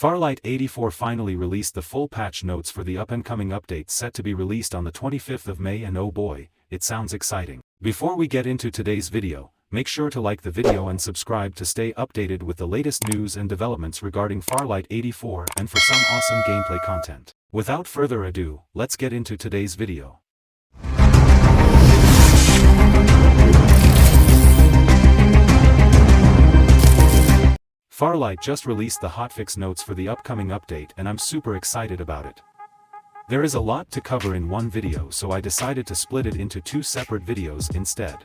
Farlight 84 finally released the full patch notes for the up-and-coming update set to be released on the 25th of May, and oh boy, it sounds exciting. Before we get into today's video, make sure to like the video and subscribe to stay updated with the latest news and developments regarding Farlight 84 and for some awesome gameplay content. Without further ado, let's get into today's video. Farlight just released the hotfix notes for the upcoming update, and I'm super excited about it. There is a lot to cover in one video, so I decided to split it into two separate videos instead.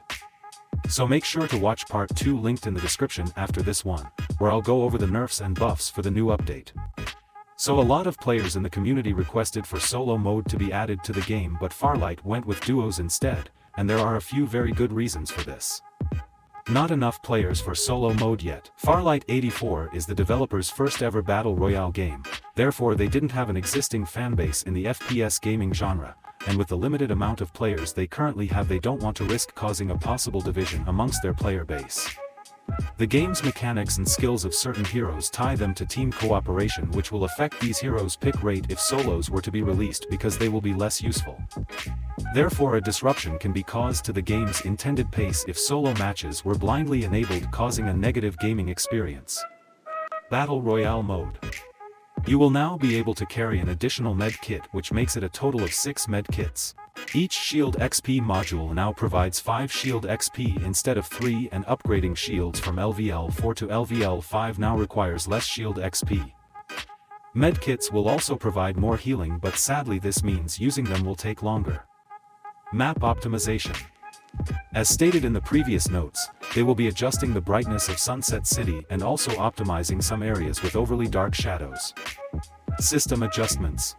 So make sure to watch part 2 linked in the description after this one, where I'll go over the nerfs and buffs for the new update. So a lot of players in the community requested for solo mode to be added to the game, but Farlight went with duos instead, and there are a few very good reasons for this. Not enough players for solo mode yet. Farlight 84 is the developer's first ever battle royale game, therefore they didn't have an existing fanbase in the FPS gaming genre, and with the limited amount of players they currently have, they don't want to risk causing a possible division amongst their player base. The game's mechanics and skills of certain heroes tie them to team cooperation, which will affect these heroes' pick rate if solos were to be released because they will be less useful. Therefore a disruption can be caused to the game's intended pace if solo matches were blindly enabled, causing a negative gaming experience. Battle Royale mode. You will now be able to carry an additional med kit, which makes it a total of 6 med kits. Each Shield XP module now provides 5 Shield XP instead of 3, and upgrading shields from LVL 4 to LVL 5 now requires less Shield XP. Medkits will also provide more healing, but sadly this means using them will take longer. Map optimization. As stated in the previous notes, they will be adjusting the brightness of Sunset City and also optimizing some areas with overly dark shadows. System adjustments.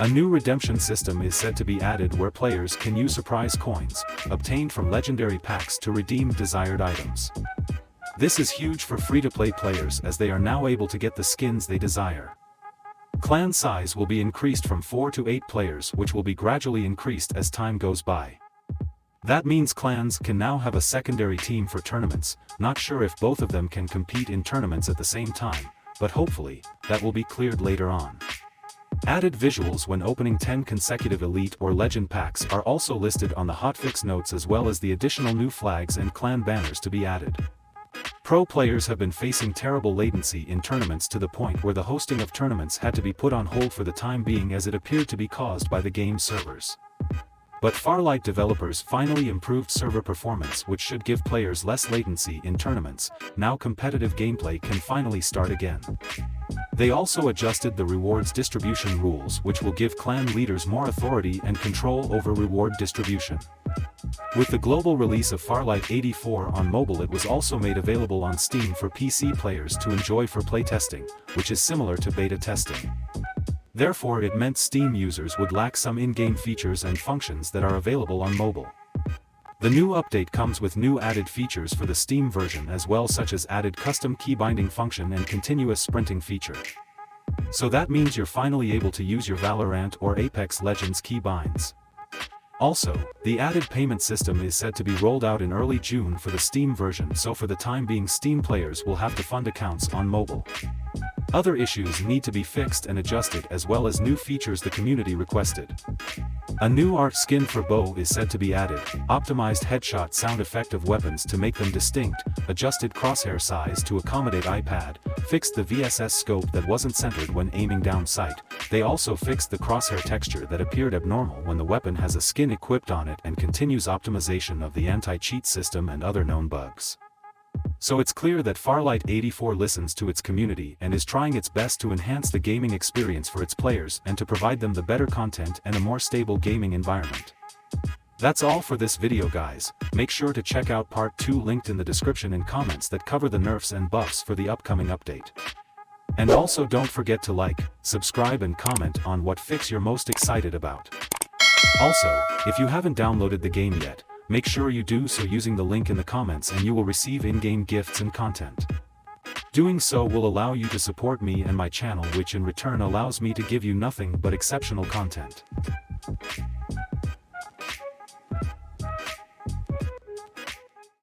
A new redemption system is said to be added where players can use surprise coins, obtained from legendary packs, to redeem desired items. This is huge for free-to-play players, as they are now able to get the skins they desire. Clan size will be increased from 4 to 8 players, which will be gradually increased as time goes by. That means clans can now have a secondary team for tournaments. Not sure if both of them can compete in tournaments at the same time, but hopefully, that will be cleared later on. Added visuals when opening 10 consecutive Elite or Legend packs are also listed on the hotfix notes, as well as the additional new flags and clan banners to be added. Pro players have been facing terrible latency in tournaments to the point where the hosting of tournaments had to be put on hold for the time being, as it appeared to be caused by the game's servers. But Farlight developers finally improved server performance, which should give players less latency in tournaments. Now competitive gameplay can finally start again. They also adjusted the rewards distribution rules, which will give clan leaders more authority and control over reward distribution. With the global release of Farlight 84 on mobile, it was also made available on Steam for PC players to enjoy for playtesting, which is similar to beta testing. Therefore it meant Steam users would lack some in-game features and functions that are available on mobile. The new update comes with new added features for the Steam version as well, such as added custom key binding function and continuous sprinting feature. So that means you're finally able to use your Valorant or Apex Legends key binds. Also, the added payment system is said to be rolled out in early June for the Steam version, so for the time being Steam players will have to fund accounts on mobile. Other issues need to be fixed and adjusted, as well as new features the community requested. A new art skin for bow is said to be added, optimized headshot sound effect of weapons to make them distinct, adjusted crosshair size to accommodate iPad, fixed the VSS scope that wasn't centered when aiming down sight. They also fixed the crosshair texture that appeared abnormal when the weapon has a skin equipped on it, and continues optimization of the anti-cheat system and other known bugs. So it's clear that Farlight 84 listens to its community and is trying its best to enhance the gaming experience for its players and to provide them the better content and a more stable gaming environment. That's all for this video, guys. Make sure to check out part 2 linked in the description and comments that cover the nerfs and buffs for the upcoming update. And also don't forget to like, subscribe and comment on what fix you're most excited about. Also, if you haven't downloaded the game yet, make sure you do so using the link in the comments, and you will receive in-game gifts and content. Doing so will allow you to support me and my channel, which in return allows me to give you nothing but exceptional content.